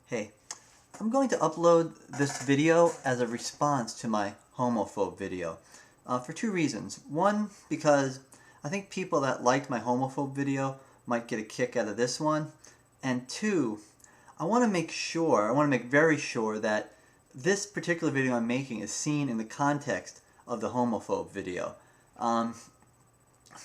Hey, I'm going to upload this video as a response to my homophobe video for two reasons. One, because I think people that liked my homophobe video might get a kick out of this one. And two, I want to make very sure that this particular video I'm making is seen in the context of the homophobe video.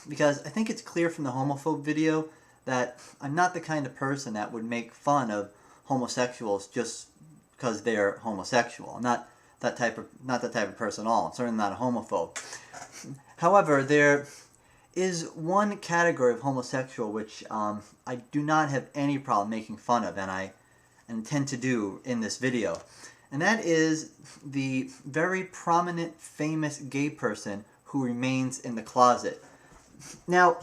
Because I think it's clear from the homophobe video that I'm not the kind of person that would make fun of homosexuals just because they're homosexual. I'm not that type of person at all. I'm certainly not a homophobe. However, there is one category of homosexual which I do not have any problem making fun of, and I intend to do in this video. And that is the very prominent, famous gay person who remains in the closet. Now,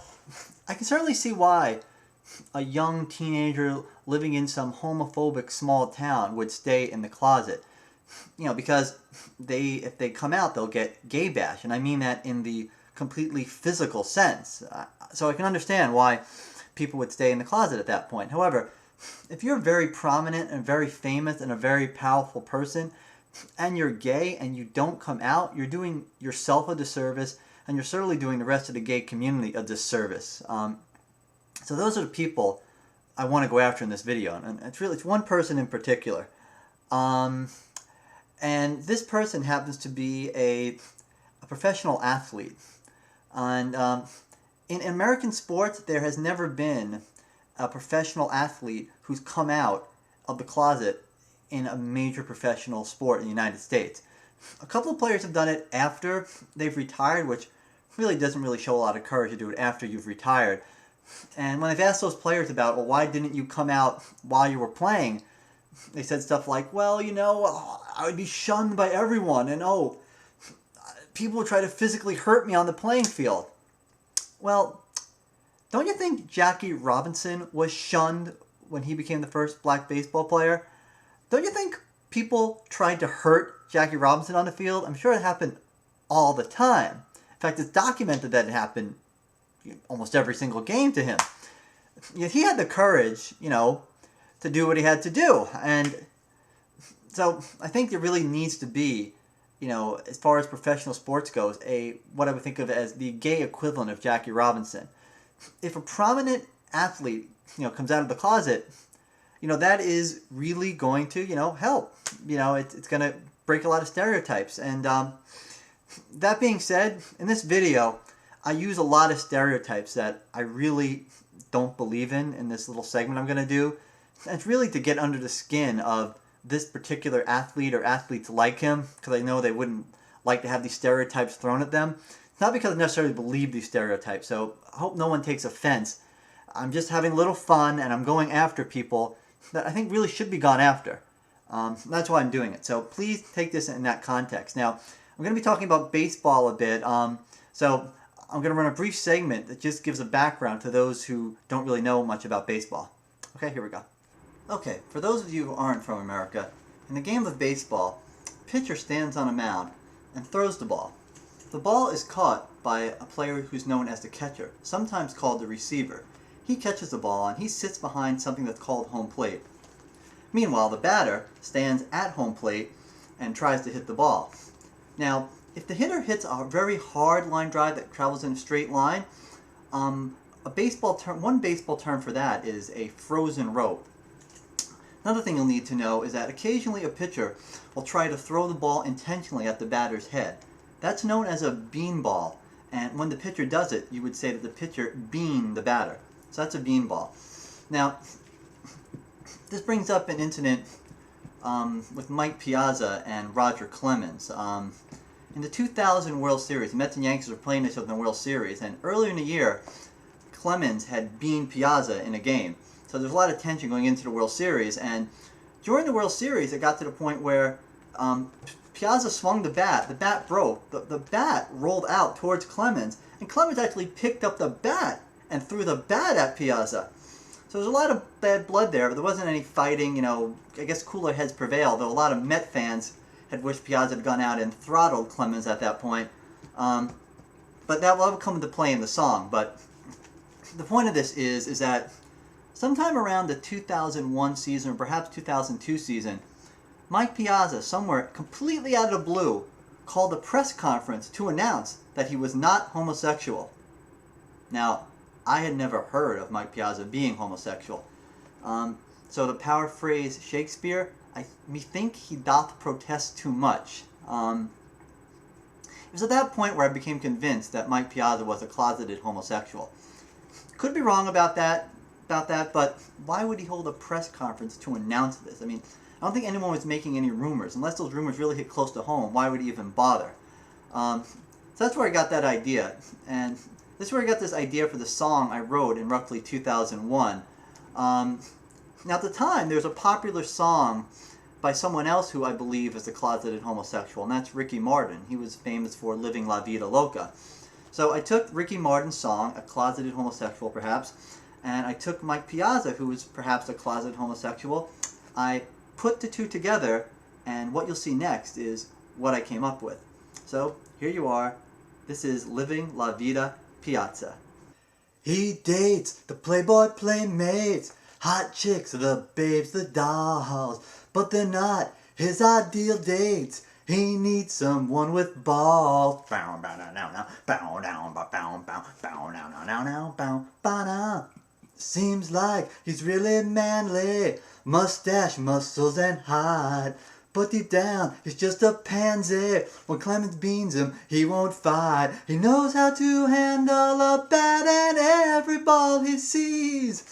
I can certainly see why a young teenager living in some homophobic small town would stay in the closet. You know, because if they come out, they'll get gay bashed, and I mean that in the completely physical sense. So I can understand why people would stay in the closet at that point. However, if you're very prominent and very famous and a very powerful person, and you're gay and you don't come out, you're doing yourself a disservice, and you're certainly doing the rest of the gay community a disservice. So those are the people I want to go after in this video, and it's one person in particular. And this person happens to be a professional athlete. And in American sports, there has never been a professional athlete who's come out of the closet in a major professional sport in the United States. A couple of players have done it after they've retired, which really doesn't really show a lot of courage to do it after you've retired. And when I've asked those players about, well, why didn't you come out while you were playing, they said stuff like, well, you know, I would be shunned by everyone, and oh, people would try to physically hurt me on the playing field. Well, don't you think Jackie Robinson was shunned when he became the first black baseball player? Don't you think people tried to hurt Jackie Robinson on the field? I'm sure it happened all the time. In fact, it's documented that it happened almost every single game to him. Yet he had the courage, you know, to do what he had to do. And so I think there really needs to be, you know, as far as professional sports goes, what I would think of as the gay equivalent of Jackie Robinson. If a prominent athlete, you know, comes out of the closet, you know, that is really going to, you know, help. You know, it's going to break a lot of stereotypes. And that being said, in this video, I use a lot of stereotypes that I really don't believe in this little segment I'm going to do. And it's really to get under the skin of this particular athlete or athletes like him, because I know they wouldn't like to have these stereotypes thrown at them. It's not because I necessarily believe these stereotypes, so I hope no one takes offense. I'm just having a little fun, and I'm going after people that I think really should be gone after. That's why I'm doing it. So please take this in that context. Now, I'm going to be talking about baseball a bit, so I'm going to run a brief segment that just gives a background to those who don't really know much about baseball. Okay, here we go. Okay, for those of you who aren't from America, in the game of baseball, a pitcher stands on a mound and throws the ball. The ball is caught by a player who's known as the catcher, sometimes called the receiver. He catches the ball and he sits behind something that's called home plate. Meanwhile, the batter stands at home plate and tries to hit the ball. Now, if the hitter hits a very hard line drive that travels in a straight line, one baseball term for that is a frozen rope. Another thing you'll need to know is that occasionally a pitcher will try to throw the ball intentionally at the batter's head. That's known as a beanball, and when the pitcher does it, you would say that the pitcher beaned the batter. So that's a beanball. Now, this brings up an incident with Mike Piazza and Roger Clemens. In the 2000 World Series, the Mets and Yankees were playing each other in the World Series, and earlier in the year, Clemens had beaned Piazza in a game. So there's a lot of tension going into the World Series, and during the World Series, it got to the point where Piazza swung the bat broke, the bat rolled out towards Clemens, and Clemens actually picked up the bat and threw the bat at Piazza. So there's a lot of bad blood there, but there wasn't any fighting, you know, I guess cooler heads prevailed, though a lot of Met fans had wished Piazza had gone out and throttled Clemens at that point. But that will come into play in the song. But the point of this is that sometime around the 2001 season, or perhaps 2002 season, Mike Piazza, somewhere completely out of the blue, called a press conference to announce that he was not homosexual. Now, I had never heard of Mike Piazza being homosexual. So to paraphrase Shakespeare, methinks he doth protest too much. It was at that point where I became convinced that Mike Piazza was a closeted homosexual. Could be wrong about that, but why would he hold a press conference to announce this? I mean, I don't think anyone was making any rumors. Unless those rumors really hit close to home, why would he even bother? So that's where I got that idea. And this is where I got this idea for the song I wrote in roughly 2001. Now at the time, there was a popular song by someone else who I believe is a closeted homosexual, and that's Ricky Martin. He was famous for living La Vida Loca. So I took Ricky Martin's song, a closeted homosexual perhaps, and I took Mike Piazza, who was perhaps a closeted homosexual. I put the two together, and what you'll see next is what I came up with. So here you are. This is Living La Vida Piazza. He dates the playboy playmates, hot chicks, the babes, the dolls, but they're not his ideal dates. He needs someone with balls. Seems like he's really manly, mustache, muscles, and hot. But deep down, he's just a pansy. When Clemens beans him, he won't fight. He knows how to handle a bat and every ball he sees.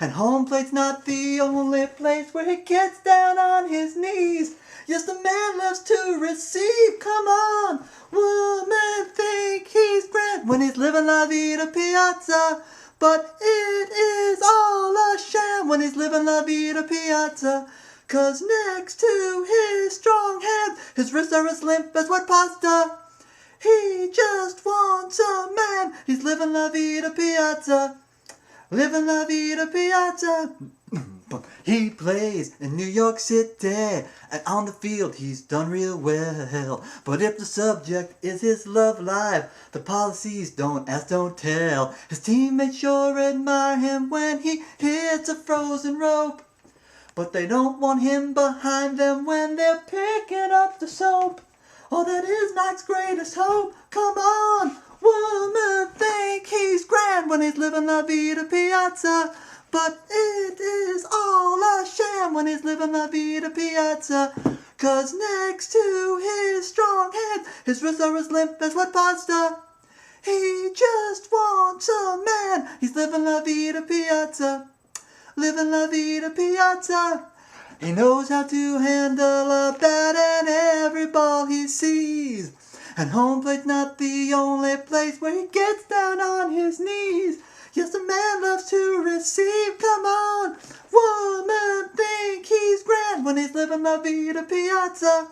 And home plate's not the only place where he gets down on his knees. Yes, the man loves to receive. Come on, woman, think he's grand when he's living La Vida Piazza. But it is all a sham when he's living La Vida Piazza. 'Cause next to his strong hands, his wrists are as limp as wet pasta. He just wants a man. He's living La Vida Piazza. Living La Vida Piazza. He plays in New York City, and on the field he's done real well. But if the subject is his love life, the policies don't ask, don't tell. His teammates sure admire him when he hits a frozen rope, but they don't want him behind them when they're picking up the soap. Oh, that is Mike's greatest hope. Come on, woman, think he's grand when he's living La Vida Piazza. But it is all a sham when he's living La Vida Piazza. 'Cause next to his strong hands, his wrists are as limp as wet pasta. He just wants a man. He's living La Vida Piazza. Living La Vida Piazza. He knows how to handle a bat and every ball he sees. And home plate's not the only place where he gets down on his knees. Yes, the man loves to receive. Come on, woman, think he's grand when he's living La Vida Piazza.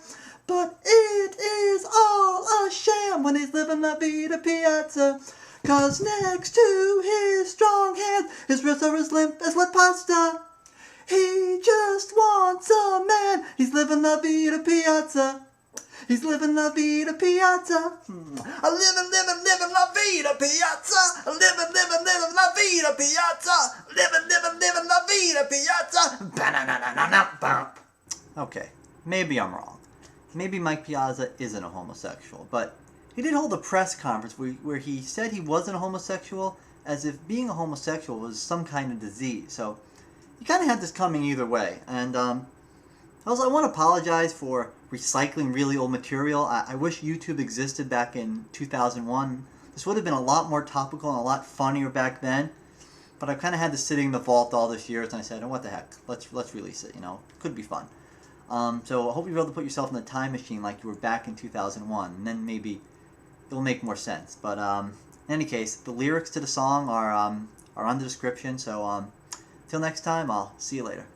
But it is all a sham when he's living La Vida Piazza. 'Cause next to his strong hands, his wrists are as limp as wet pasta. He just wants a man. He's living La Vida Piazza. He's living La Vida Piazza. Living La Vida Piazza. Living La Vida Piazza. Living La Vida Piazza. Okay, maybe I'm wrong. Maybe Mike Piazza isn't a homosexual, but he did hold a press conference where he said he wasn't a homosexual, as if being a homosexual was some kind of disease. So he kind of had this coming either way. And also, I want to apologize for recycling really old material. I wish YouTube existed back in 2001. This would have been a lot more topical and a lot funnier back then. But I've kind of had this sitting in the vault all this years, and I said, oh, what the heck? Let's release it. You know, could be fun. So I hope you're able to put yourself in the time machine like you were back in 2001, and then maybe it'll make more sense. But in any case, the lyrics to the song are on the description. So until next time, I'll see you later.